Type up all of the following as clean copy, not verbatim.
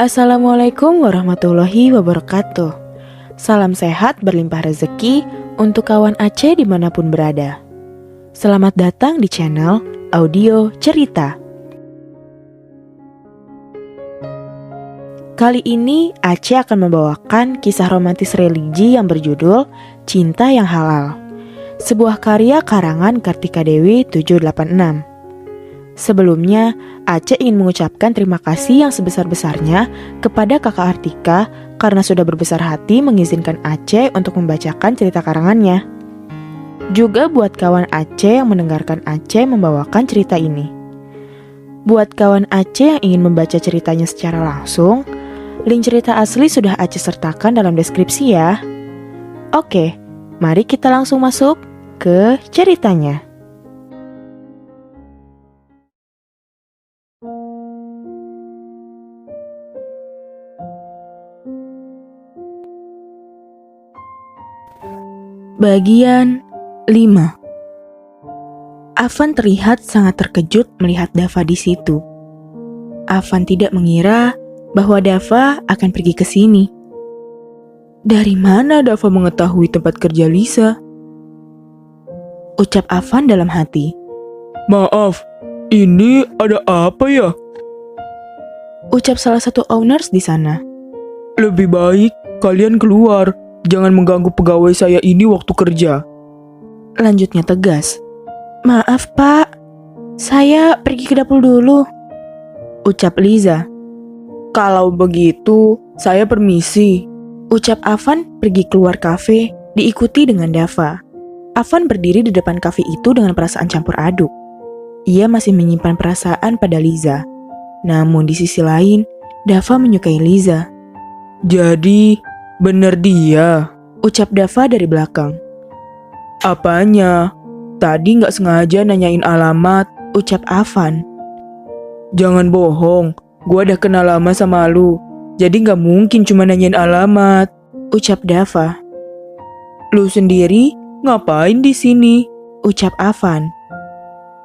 Assalamualaikum warahmatullahi wabarakatuh. Salam sehat berlimpah rezeki untuk kawan Aceh dimanapun berada. Selamat datang di channel Audio Cerita. Kali ini Aceh akan membawakan kisah romantis religi yang berjudul Cinta yang Halal, sebuah karya karangan Kartika Dewi 786. Sebelumnya, Aceh ingin mengucapkan terima kasih yang sebesar-besarnya kepada kakak Artika karena sudah berbesar hati mengizinkan Aceh untuk membacakan cerita karangannya. Juga buat kawan Aceh yang mendengarkan Aceh membawakan cerita ini. Buat kawan Aceh yang ingin membaca ceritanya secara langsung, link cerita asli sudah Aceh sertakan dalam deskripsi ya. Oke, mari kita langsung masuk ke ceritanya. Bagian 5. Afan terlihat sangat terkejut melihat Dava di situ. Afan tidak mengira bahwa Dava akan pergi ke sini. Dari mana Dava mengetahui tempat kerja Lisa? Ucap Afan dalam hati. Maaf, ini ada apa ya? Ucap salah satu owners di sana. Lebih baik kalian keluar. Jangan mengganggu pegawai saya ini waktu kerja. Lanjutnya tegas. Maaf pak, saya pergi ke dapur dulu. Ucap Liza. Kalau begitu, saya permisi. Ucap Afan pergi keluar kafe, diikuti dengan Dava. Afan berdiri di depan kafe itu dengan perasaan campur aduk. Ia masih menyimpan perasaan pada Liza. Namun di sisi lain, Dava menyukai Liza. Jadi, bener dia. Ucap Dava dari belakang. Apanya? Tadi nggak sengaja nanyain alamat. Ucap Afan. Jangan bohong, gua udah kenal lama sama lu. Jadi nggak mungkin cuma nanyain alamat. Ucap Dava. Lu sendiri ngapain di sini? Ucap Afan.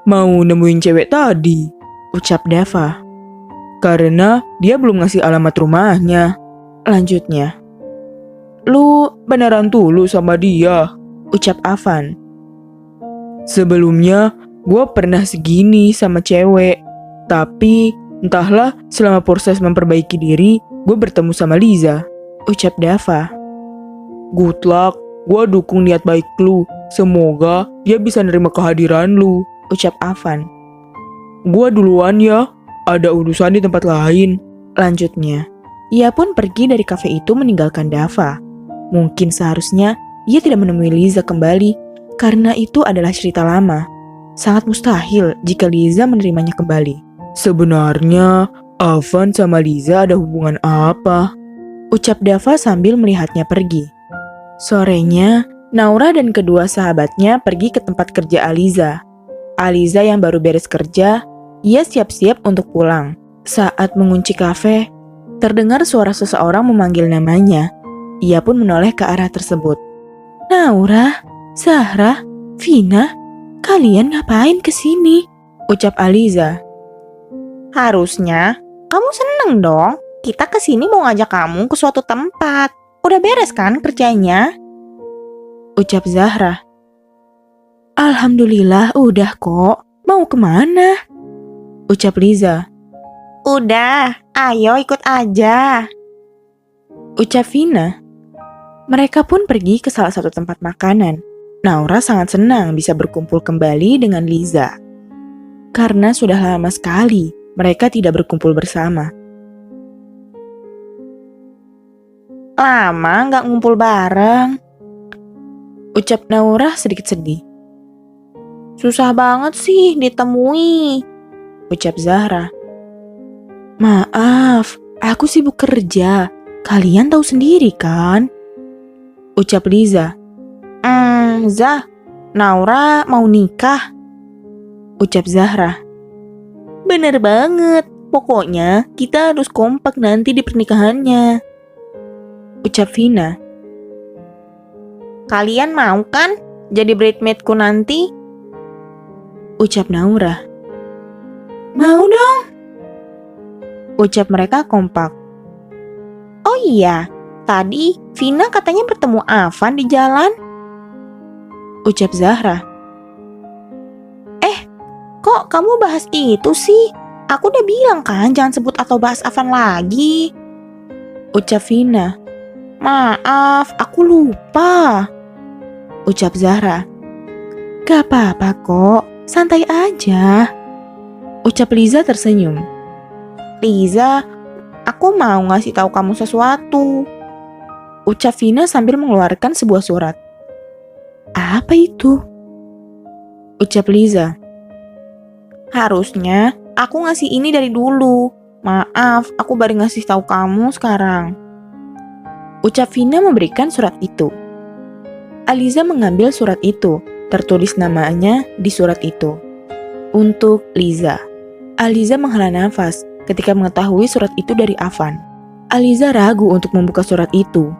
Mau nemuin cewek tadi. Ucap Dava. Karena dia belum ngasih alamat rumahnya. Lanjutnya. Lu beneran tulus sama dia? Ucap Afan. Sebelumnya, gue pernah segini sama cewek. Tapi, entahlah selama proses memperbaiki diri, gue bertemu sama Liza. Ucap Dava. Good luck, gue dukung niat baik lu. Semoga dia bisa nerima kehadiran lu. Ucap Afan. Gue duluan ya, ada urusan di tempat lain. Lanjutnya, ia pun pergi dari kafe itu meninggalkan Dava. Mungkin seharusnya ia tidak menemui Liza kembali, karena itu adalah cerita lama. Sangat mustahil jika Liza menerimanya kembali. Sebenarnya, Afan sama Liza ada hubungan apa? Ucap Dava sambil melihatnya pergi. Sorenya, Naura dan kedua sahabatnya pergi ke tempat kerja Aliza. Aliza yang baru beres kerja, ia siap-siap untuk pulang. Saat mengunci kafe, terdengar suara seseorang memanggil namanya. Ia pun menoleh ke arah tersebut. Naura, Zahra, Vina, kalian ngapain kesini? Ucap Aliza. Harusnya kamu seneng dong. Kita kesini mau ngajak kamu ke suatu tempat. Udah beres kan kerjanya? Ucap Zahra. Alhamdulillah udah kok. Mau kemana? Ucap Liza. Udah, ayo ikut aja. Ucap Vina. Mereka pun pergi ke salah satu tempat makanan. Naura sangat senang bisa berkumpul kembali dengan Liza. Karena sudah lama sekali mereka tidak berkumpul bersama. Lama gak ngumpul bareng. Ucap Naura sedikit sedih. Susah banget sih ditemui. Ucap Zahra. Maaf, aku sibuk kerja. Kalian tahu sendiri kan? Ucap Liza. Zah, Naura mau nikah. Ucap Zahra. Bener banget. Pokoknya kita harus kompak nanti di pernikahannya. Ucap Vina. Kalian mau kan jadi bridesmaidku nanti? Ucap Naura. Mau dong. Ucap mereka kompak. Oh iya, tadi Vina katanya bertemu Avan di jalan. Ucap Zahra. Kok kamu bahas itu sih? Aku udah bilang kan jangan sebut atau bahas Avan lagi. Ucap Vina. Maaf, aku lupa. Ucap Zahra. Gak apa-apa kok, santai aja. Ucap Liza tersenyum. Liza, aku mau ngasih tahu kamu sesuatu. Ucap Vina sambil mengeluarkan sebuah surat. Apa itu? Ucap Liza. Harusnya aku ngasih ini dari dulu. Maaf, aku baru ngasih tahu kamu sekarang. Ucap Vina memberikan surat itu. Aliza mengambil surat itu, tertulis namanya di surat itu. Untuk Liza. Aliza menghela nafas ketika mengetahui surat itu dari Avan. Aliza ragu untuk membuka surat itu.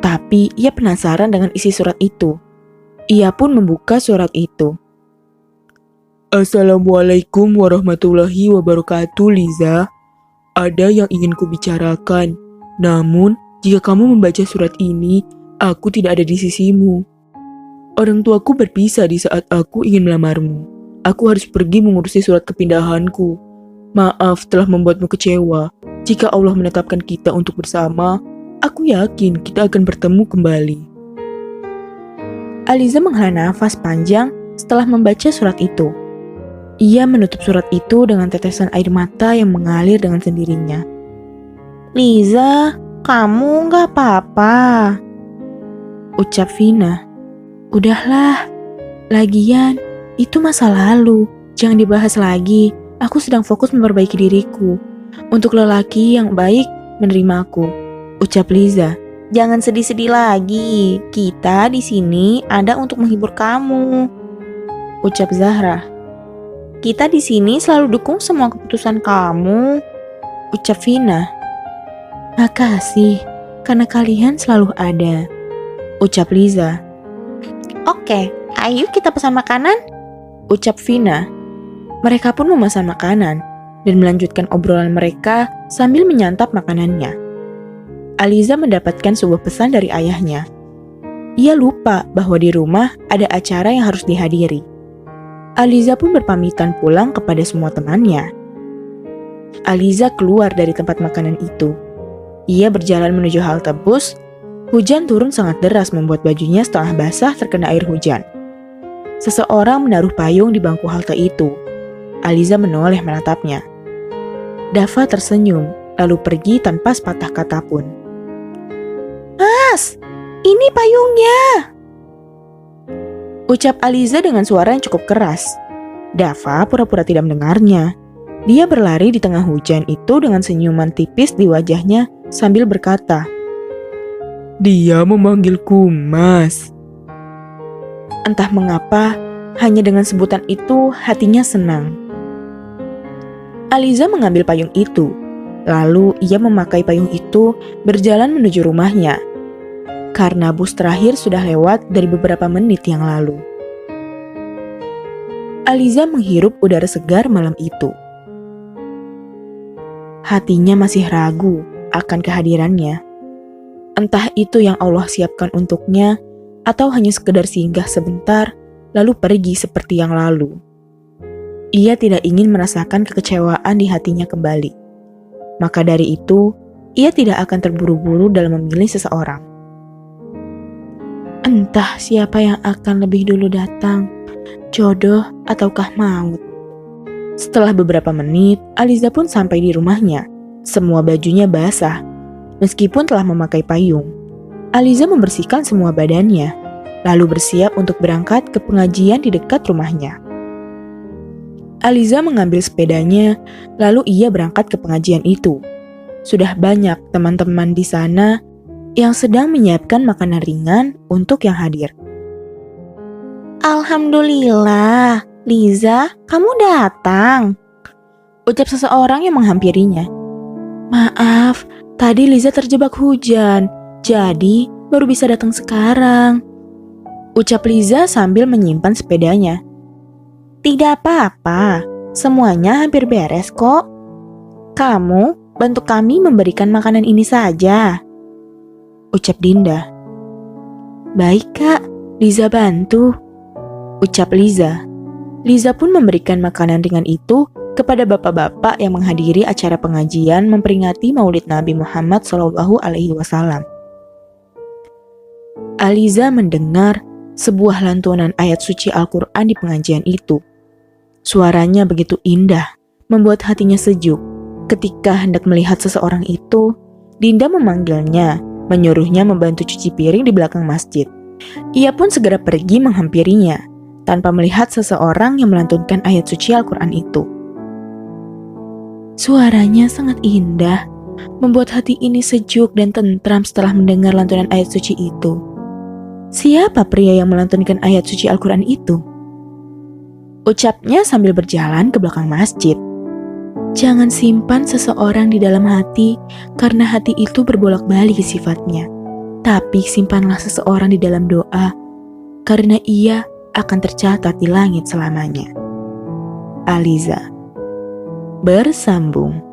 Tapi ia penasaran dengan isi surat itu. Ia pun membuka surat itu. Assalamualaikum warahmatullahi wabarakatuh, Liza. Ada yang ingin kubicarakan. Namun, jika kamu membaca surat ini, aku tidak ada di sisimu. Orang tuaku berpisah di saat aku ingin melamarmu. Aku harus pergi mengurusi surat kepindahanku. Maaf telah membuatmu kecewa. Jika Allah menetapkan kita untuk bersama, aku yakin kita akan bertemu kembali. Aliza menghela nafas panjang setelah membaca surat itu. Ia menutup surat itu dengan tetesan air mata yang mengalir dengan sendirinya. Liza, kamu gak apa-apa. Ucap Vina. Udahlah, lagian itu masa lalu. Jangan dibahas lagi. Aku sedang fokus memperbaiki diriku. Untuk lelaki yang baik menerimaku. Ucap Liza. Jangan sedih-sedih lagi. Kita di sini ada untuk menghibur kamu. Ucap Zahra. Kita di sini selalu dukung semua keputusan kamu. Ucap Vina. Makasih, karena kalian selalu ada. Ucap Liza. Oke, ayo kita pesan makanan. Ucap Vina. Mereka pun memesan makanan dan melanjutkan obrolan mereka sambil menyantap makanannya. Aliza mendapatkan sebuah pesan dari ayahnya. Ia lupa bahwa di rumah ada acara yang harus dihadiri. Aliza pun berpamitan pulang kepada semua temannya. Aliza keluar dari tempat makanan itu. Ia berjalan menuju halte bus. Hujan turun sangat deras membuat bajunya setengah basah terkena air hujan. Seseorang menaruh payung di bangku halte itu. Aliza menoleh menatapnya. Dava tersenyum, lalu pergi tanpa sepatah kata pun. Mas, ini payungnya. Ucap Aliza dengan suara yang cukup keras. Dava pura-pura tidak mendengarnya. Dia berlari di tengah hujan itu dengan senyuman tipis di wajahnya sambil berkata, Dia memanggilku Mas. Entah mengapa, hanya dengan sebutan itu hatinya senang. Aliza mengambil payung itu. Lalu ia memakai payung itu berjalan menuju rumahnya. Karena bus terakhir sudah lewat dari beberapa menit yang lalu. Aliza menghirup udara segar malam itu. Hatinya masih ragu akan kehadirannya. Entah itu yang Allah siapkan untuknya, atau hanya sekedar singgah sebentar, lalu pergi seperti yang lalu. Ia tidak ingin merasakan kekecewaan di hatinya kembali. Maka dari itu, ia tidak akan terburu-buru dalam memilih seseorang. Entah siapa yang akan lebih dulu datang, jodoh ataukah maut. Setelah beberapa menit, Aliza pun sampai di rumahnya. Semua bajunya basah. Meskipun telah memakai payung, Aliza membersihkan semua badannya, lalu bersiap untuk berangkat ke pengajian di dekat rumahnya. Aliza mengambil sepedanya, lalu ia berangkat ke pengajian itu. Sudah banyak teman-teman di sana yang sedang menyiapkan makanan ringan untuk yang hadir. Alhamdulillah, Liza, kamu datang. Ucap seseorang yang menghampirinya. Maaf, tadi Liza terjebak hujan, jadi baru bisa datang sekarang. Ucap Liza sambil menyimpan sepedanya. Tidak apa-apa, semuanya hampir beres kok. Kamu bantu kami memberikan makanan ini saja. Ucap Dinda. Baik kak, Liza bantu. Ucap Liza. Liza pun memberikan makanan ringan itu kepada bapak-bapak yang menghadiri acara pengajian memperingati Maulid Nabi Muhammad SAW. Aliza mendengar sebuah lantunan ayat suci Al-Quran di pengajian itu. Suaranya begitu indah, membuat hatinya sejuk. Ketika hendak melihat seseorang itu, Dinda memanggilnya, menyuruhnya membantu cuci piring di belakang masjid. Ia pun segera pergi menghampirinya, tanpa melihat seseorang yang melantunkan ayat suci Al-Quran itu. Suaranya sangat indah, membuat hati ini sejuk dan tentram setelah mendengar lantunan ayat suci itu. Siapa pria yang melantunkan ayat suci Al-Quran itu? Ucapnya sambil berjalan ke belakang masjid. Jangan simpan seseorang di dalam hati karena hati itu berbolak-balik sifatnya. Tapi simpanlah seseorang di dalam doa karena ia akan tercatat di langit selamanya. Aliza. Bersambung.